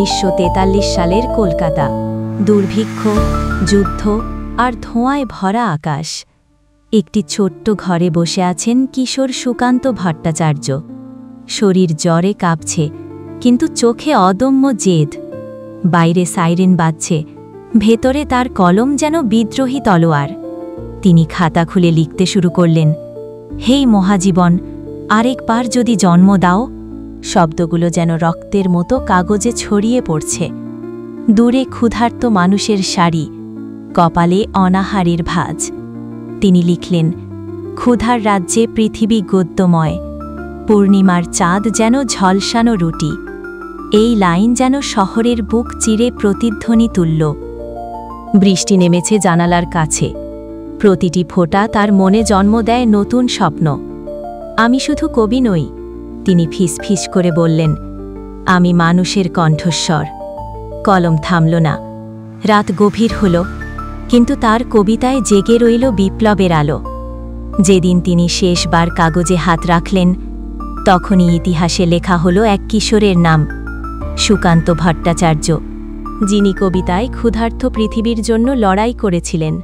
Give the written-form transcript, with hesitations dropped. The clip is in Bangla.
1943 সালের কলকাতা। দুর্ভিক্ষ, যুদ্ধ আর ধোঁয়ায় ভরা আকাশ। একটি ছোট্ট ঘরে বসে আছেন কিশোর সুকান্ত ভট্টাচার্য। শরীর জ্বরে কাঁপছে, কিন্তু চোখে অদম্য জেদ। বাইরে সাইরেন বাজছে, ভেতরে তার কলম যেন বিদ্রোহী তলোয়ার। তিনি খাতা খুলে লিখতে শুরু করলেন, হেই মহাজীবন, আরেকবার যদি জন্ম দাও। শব্দগুলো যেন রক্তের মতো কাগজে ছড়িয়ে পড়ছে। দূরে ক্ষুধার্ত মানুষের সারি, কপালে অনাহারের ভাঁজ। তিনি লিখলেন, ক্ষুধার রাজ্যে পৃথিবী গদ্যময়, পূর্ণিমার চাঁদ যেন ঝলসানো রুটি। এই লাইন যেন শহরের বুক চিরে প্রতিধ্বনি তুলল। বৃষ্টি নেমেছে জানালার কাছে। প্রতিটি ফোঁটা তার মনে জন্ম দেয় নতুন স্বপ্ন। আমি শুধু কবি নই, তিনি ফিসফিস করে বললেন, আমি মানুষের কণ্ঠস্বর। কলম থামল না। রাত গভীর হল, কিন্তু তার কবিতায় জেগে রইল বিপ্লবের আলো। যেদিন তিনি শেষবার কাগজে হাত রাখলেন, তখনই ইতিহাসে লেখা হলো এক কিশোরের নাম, সুকান্ত ভট্টাচার্য, যিনি কবিতায় ক্ষুধার্ত পৃথিবীর জন্য লড়াই করেছিলেন।